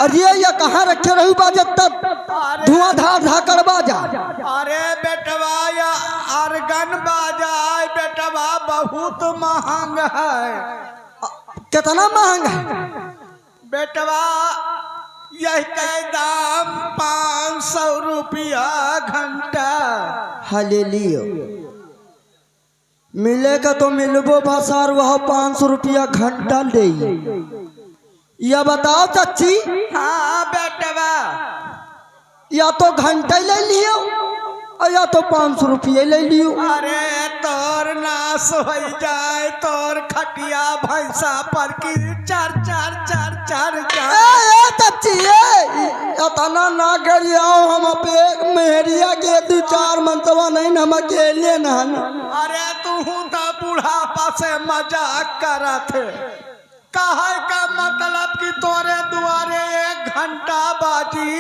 अरे ये कहाँ रखे रही बाजा तब धुआं धाकड़ बाजा। अरे बेटवा या अर्गन बाजा बेटवा बहुत महंग है। कितना महंगा है? बेटवा यही का दाम 500 रुपया घंटा। हाँ ले लियो, मिलेगा तो मिलबो भाषार वह 500 रुपया घंटा ले। यह बताओ चाची, हाँ बेटवा, या तो घंटा ले लियो और या तो 500 रुपये ले लियो। अरे तोर नाश हो जाए, तोर खटिया भैंसा पर की चार चार चार चार चार। ए चाची इतना ना करियो, हम पे मेहरिया के 2-4 मंतवा नहीं, हम अकेले ना। अरे तू तो बुढ़ापा से मजाक करत है। कहे का मतलब कि तोरे दुआरे 1 घंटा बाजी,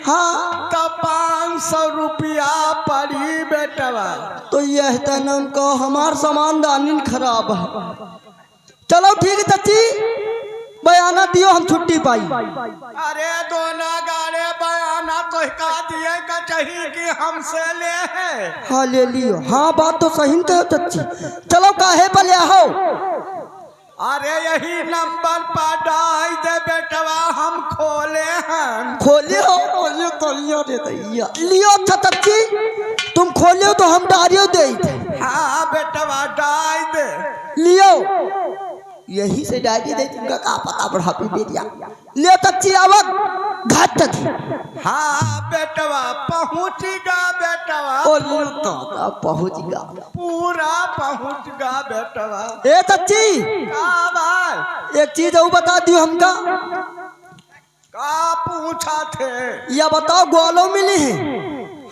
हाँ तो 500 रुपया पड़ी बेटवा। तो यह तनम को हमार सामान दानिन खराब है। चलो ठीक है चाची, बयाना दियो, हम छुट्टी पाई। अरे दोनों गाड़े बयाना तो का दिए का चाहिए कि हमसे ले है। हाँ ले लियो, हाँ बात तो सही कहो चाची। चलो काहे पर ले हो? अरे यही नंबर पर डाल दे बेटवा, हम खोले हैं। खोले हो? खोले तो लियो रे दैया, लियो अच्छा चाची, तुम खोले तो हम डारियो दे। हाँ बेटवा डाल दे। लियो, यही से डायरी दे, तुमका का पता बढ़ापी बेरिया। ले चाची आवक घाट तक। हाँ बेटवा पहुँचेगा बेटवा, ओ लियो तो पहुंच गया, पूरा पहुँचगा बेटवा। ए चाची का भाई, एक चीज और बता दियो हमका। का पूछा थे? या बताओ गोलो मिली है?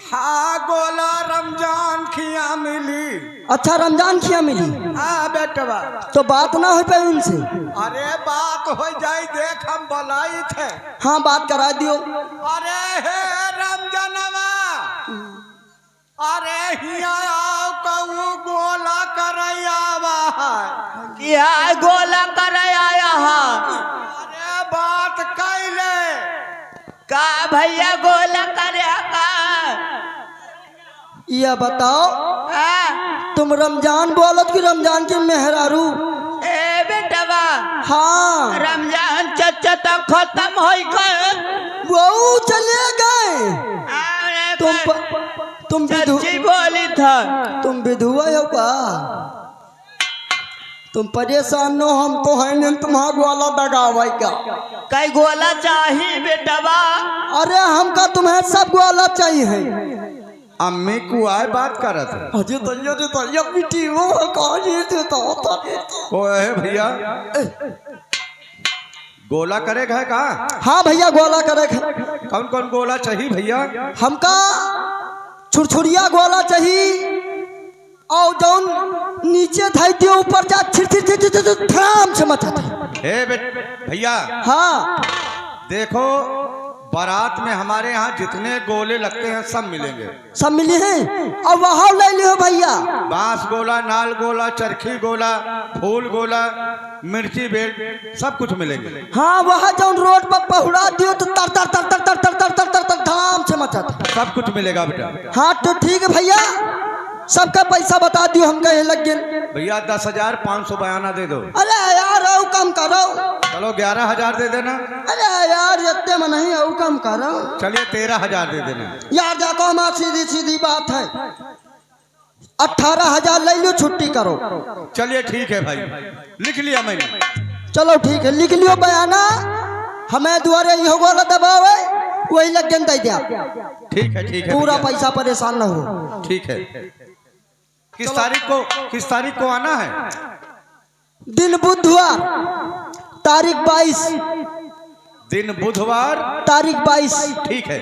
हाँ गोला रमजान खिया मिली। अच्छा रमजान खिया मिली? हाँ बेटवा। तो बात ना हो पाई उनसे? अरे बात हो जाए, देख हम बुलाई थे। हाँ बात करा दियो। अरे हे रमजानवा, अरे हिया आओ कहू गोला करैयावा है। क्या गोला कर आया है? अरे बात कैले का भैया गोला करे का? या बताओ तुम रमजान बोलत कि रमजान के मेहरारू? ए बेटवा, हाँ रमजान चचा तो खत्म हो गए, वो चले गए। तुम सच्ची बोली था। तुम विधुआ हो का? तुम परेशान हो, हम तो है नहीं तुम्हारा ग्वाला दगावे का। कई गोला चाहिए बेटवा? अरे हमका तुम्हें सब ग्वाला चाहिए। अम्मी को आए बात करत है। अजय तैया मिट्टी वो कौन देता होता? ओ है भैया, गोला करेगा है कहा? हाँ भैया गोला करे। कौन कौन गोला चाहिए भैया? हमका छुरछुरिया गोला चाहिए, और जौन नीचे धाई दियो ऊपर जा छिर छिर छिर छिर छिर थाम से मचा। हे भैया, हाँ देखो बारात में हमारे यहाँ जितने गोले लगते हैं सब मिलेंगे। सब मिले हैं, और वहाँ ले लियो भैया। बांस गोला, नाल गोला, चरखी गोला, फूल गोला, मिर्ची बेल, सब कुछ मिलेंगे। हाँ वहाँ जौन रोड पर पहुड़ा दियो तो तर तर तर तर तर तर तर तर तर धाम से मचा। सब कुछ मिलेगा बेटा। हाँ तो ठीक है भैया, सबका पैसा बता दियो, हम कहे लग गए। भैया 10,500 बयाना दे दो। अरे यार और कम करो। चलो 11,000 दे देना। अरे यार इतने में नहीं, और कम करो। चलिए 13,000 दे देना। यार जाको हमारी सीधी सीधी बात है, 18,000 ले लो, छुट्टी करो। चलिए ठीक है भाई, लिख लिया मैंने। चलो ठीक है, लिख लियो बयाना। हमें दुआरे यो गोला दबावे वही लग गन दे दिया। ठीक है पूरा भैया। पैसा, परेशान न हो। ठीक है। किस तारीख को आना है? दिन बुधवार, तारीख 22। दिन बुधवार, तारीख 22। ठीक है।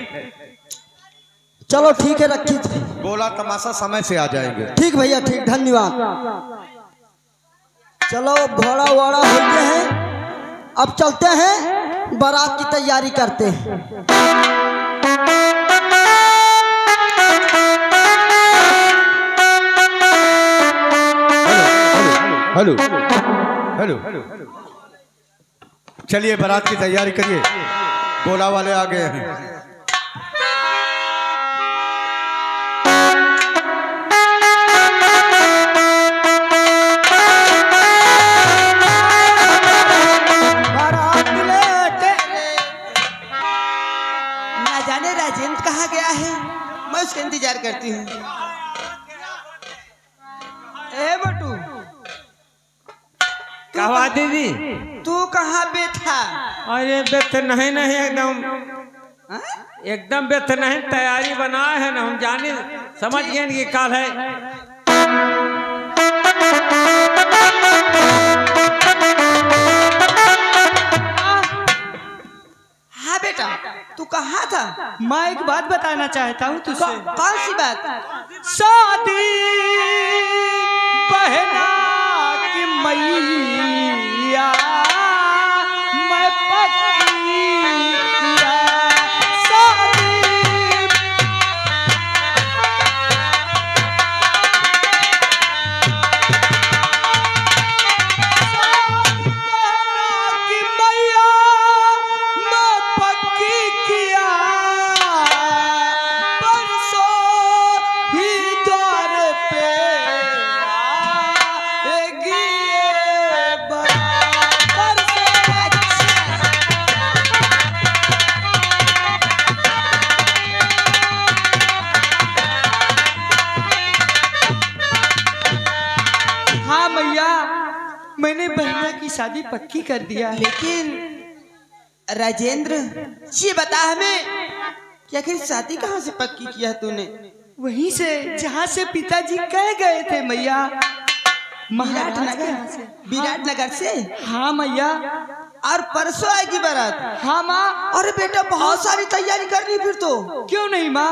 चलो ठीक है, रखी। गोला तमाशा समय से आ जाएंगे। ठीक भैया, ठीक, धन्यवाद। चलो घोड़ा वोड़ा हो गए हैं, अब चलते हैं, बारात की तैयारी करते हैं। हेलो हेलो, चलिए बारात की तैयारी करिए, गोला वाले आ गए हैं। दीदी। तू कहाँ पे था? अरे व्यथ नहीं नहीं एकदम हाँ? एकदम व्यथ नहीं, तैयारी बनाए है ना हम जाने समझ गए कि काल है। हाँ बेटा, तू कहाँ था? मैं एक बात बताना चाहता हूँ तुझसे। कौन सी बात? शादी बहना की मैया मैं पक्की किया। शादी बहना की मैया मैं पक्की किया। परसों ही द्वार पे आएगी ये बराबर से। हाँ मैया, मैंने बहना की शादी पक्की कर दिया है। लेकिन राजेंद्र, ये बता हमें कि आखिर शादी कहाँ से पक्की किया तूने? वहीं से जहाँ से पिताजी कह गए थे मैया। विराटनगर? विराटनगर से? हाँ मैया। और परसों आएगी बारात? हाँ माँ। अरे बेटा, बहुत सारी तैयारी करनी फिर तो। क्यों नहीं माँ,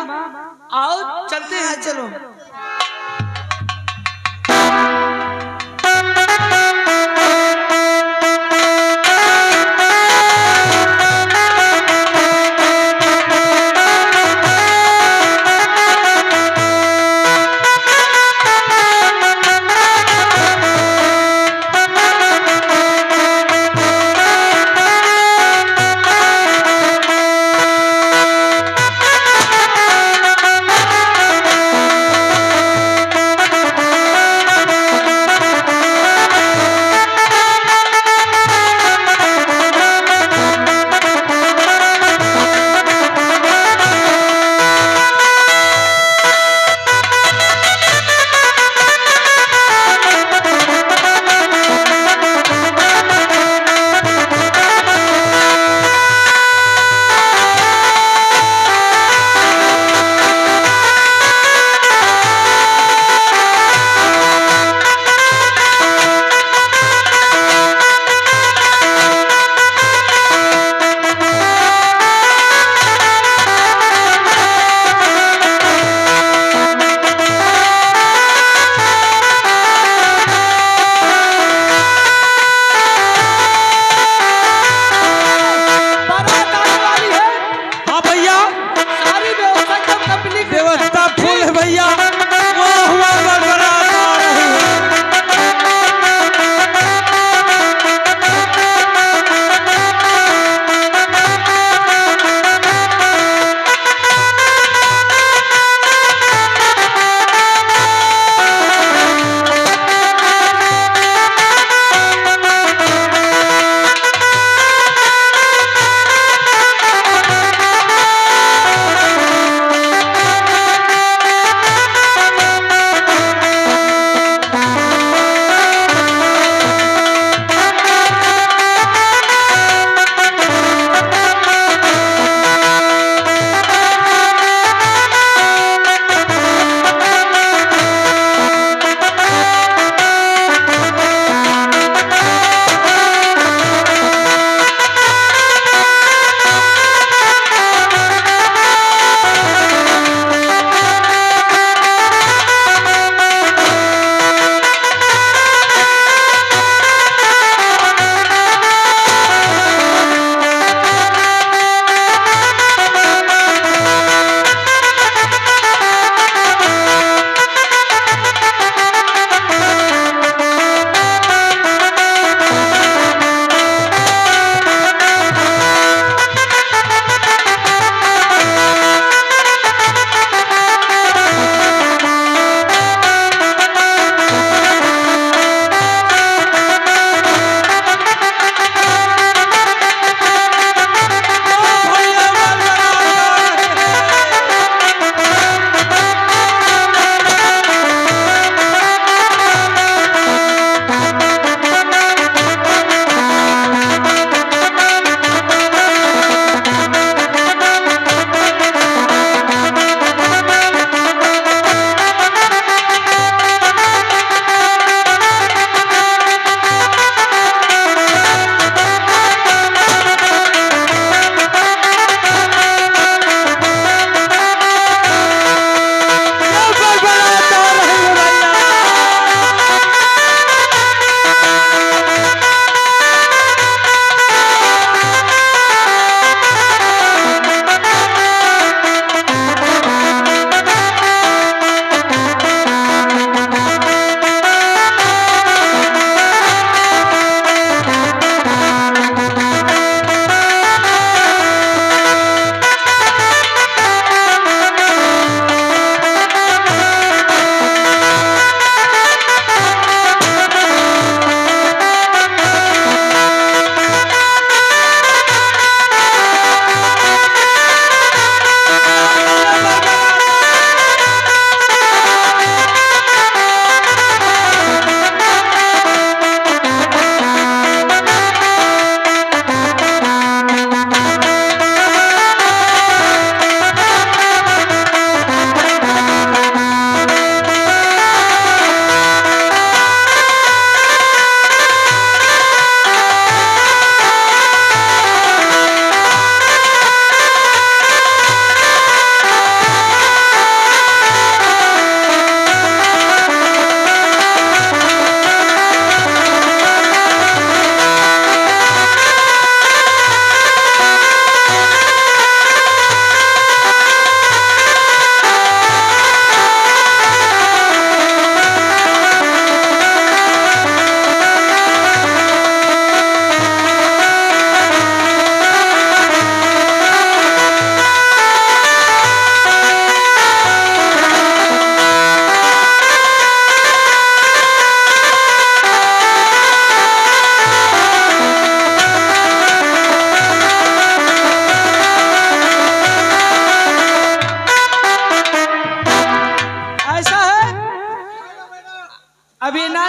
आओ चलते हाँ हैं। चलो।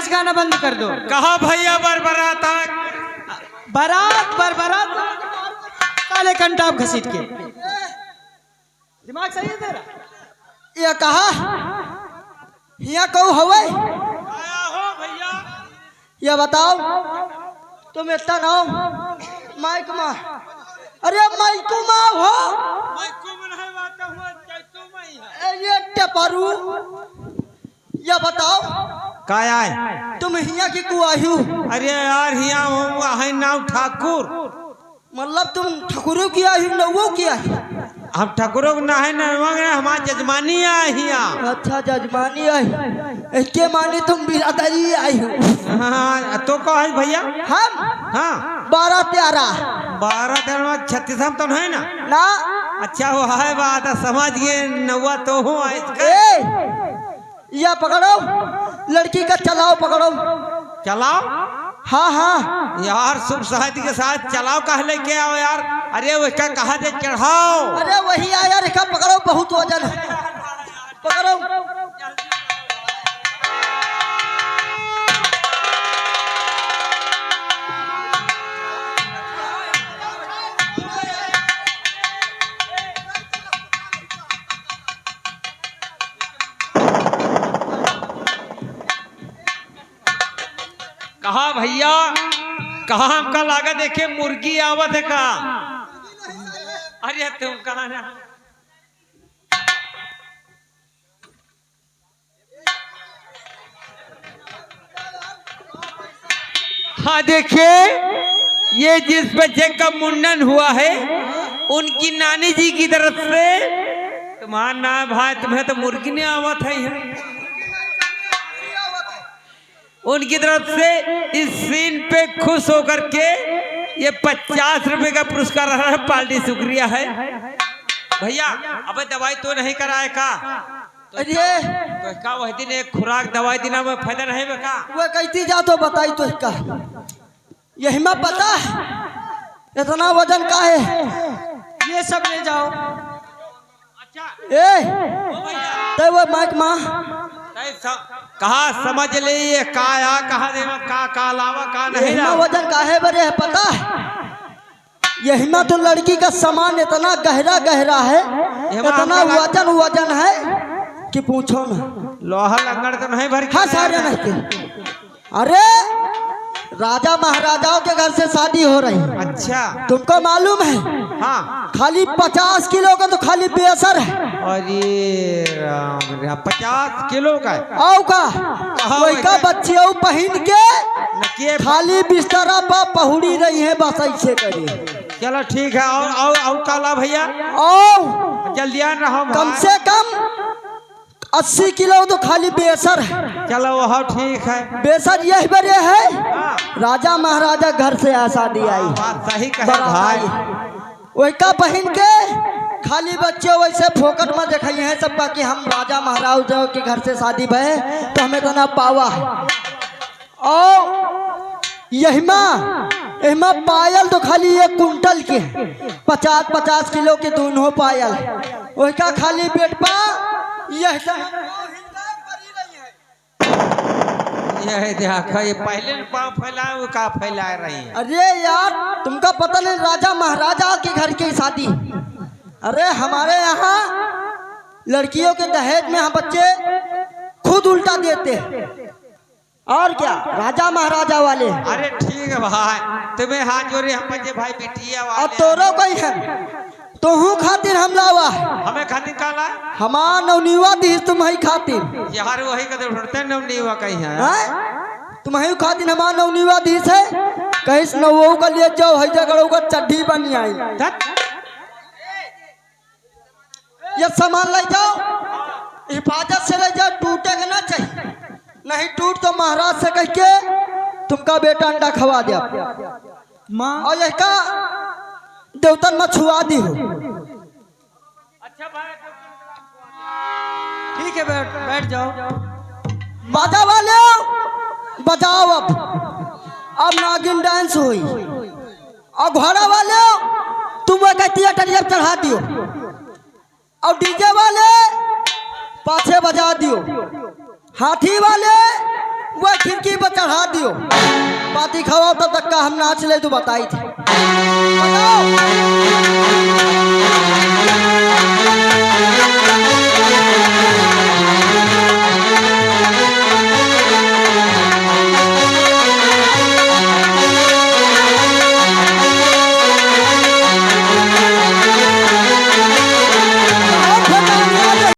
से गाना बंद कर दो। कहा भैया बरबरात बारात बरबरात काले कंटाप घसीट के। दिमाग सही है तेरा? ये कहा यहाँ कहू हवे आया हो भैया। ये बताओ तुम इतना ना हो माइक माँ। अरे माइक माँ हो ये टपरू। ये बताओ का आए? तुम हिया की कुआयु अरे यार हिया है नाव ठाकुर। मतलब तुम ठकुरों की आयु नवो की आयु? हम ठाकुरों ना है ना हमारे जजमानी है हिया। अच्छा जजमानी आई इसके मानी तुम बिरादरी आई हो। हाँ तो कहो है भैया। हम हाँ 12-13 36 हम तो नहीं ना। ना अच्छा वो है बात समझ गए नौवा तो हो ए या पकड़ो लड़की का चलाओ पकड़ो। चलाओ। हाँ हाँ यार शुभ साहित्य के साथ चलाओ कह लेके आओ यार। अरे वो क्या कहा दे चढ़ाओ। अरे वही आया रेखा पकड़ो बहुत वजन है पकड़ो। कहा भैया कहा हमका लागा देखे मुर्गी आवत है का। अरे तुम कहा ना हाँ देखिए ये जिस बच्चे का मुंडन हुआ है उनकी नानी जी की तरफ से तुम्हारा नाम भाई तुम्हें तो मुर्गी नहीं आवत है। उनकी तरफ से इस सीन पे खुश होकर के ये 50 रुपए का पुरस्कार रहा है। पार्टी शुक्रिया है भैया। अबे दवाई तो नहीं कराए का? अरे तो का वह दिन एक खुराक दवाई देना में फायदा नहीं का? वो कहती जा तो बताई तो इसका यही में पता है इतना वजन का है। ये सब ले जाओ। ए तो वो माइक माँ कहा समझ ले ये काया कहा देवा का अलावा का नहीं यही में वजन का है बरे है पता है। यही में तो लड़की का सामान इतना गहरा गहरा है इतना वजन है कि पूछो ना। लोहा लंगड़ तो नहीं भर। हाँ सारे नहीं। अरे राजा महाराजाओं के घर से शादी हो रही है। अच्छा तुमको मालूम है? हाँ खाली 50 किलो का तो खाली बेसर है। अरे राम 50 किलो का आओ का वही का बच्ची आओ पहन के खाली बिस्तरा पर पहुड़ी रही है बस ऐसे करिए। चलो ठीक है और काला भैया आओ जल्दी आ रहा कम से कम 80 किलो तो खाली बेसर है। चलो वह ठीक है। बेसर यही बड़े है राजा महाराजा घर से शादी आई बात सही कहे भाई। वही का पहन के खाली बच्चे वैसे फोकट में दिखाई है सबका कि हम राजा महाराजा के घर से शादी भय तो हमें तो ना पावा है। और यही में पायल तो खाली 1 कुंटल के 50-50 किलो के दोनों पायल वही का खाली पेट पा यह देखा ये पहले पाँव फैलाए वो का फैला रही है। अरे यार तुमको पता नहीं राजा महाराजा के घर की शादी। अरे हमारे यहाँ लड़कियों के दहेज में हम बच्चे खुद उल्टा देते हैं और क्या राजा महाराजा वाले। अरे ठीक है भाई तुम्हें हाथ जोड़े हम बच्चे भाई बिटिया और तोरो कोई है तो हूँ खातिर हम लावा हमें खातिर काला हमार नवनीवा दी तुम्हारी खातिर यार वही कदर उठते नवनीवा कहीं है तुम्हारी खातिर हमार नवनीवा दी है कहीं नवो का ले जाओ है जगड़ो का चड्ढी बन आई। ये सामान ले जाओ हिफाजत से ले जाओ टूटेगा ना चाहिए नहीं टूट तो महाराज से कह के तुमका बेटा अंडा खवा दिया माँ और यह का देवतन में छुआ दी हो। अच्छा भाई ठीक है बैठ जाओ। बाजा वाले बजाओ अब नागिन डांस हुई और घोड़ा वाले तुम कहती है टरिया चढ़ा दियो और डीजे वाले पाछे बजा दियो हाथी वाले वह खिड़की पर चढ़ा दियो। पाती खाओ तब तक का हम नाच ले तो बताई थे। बताओ।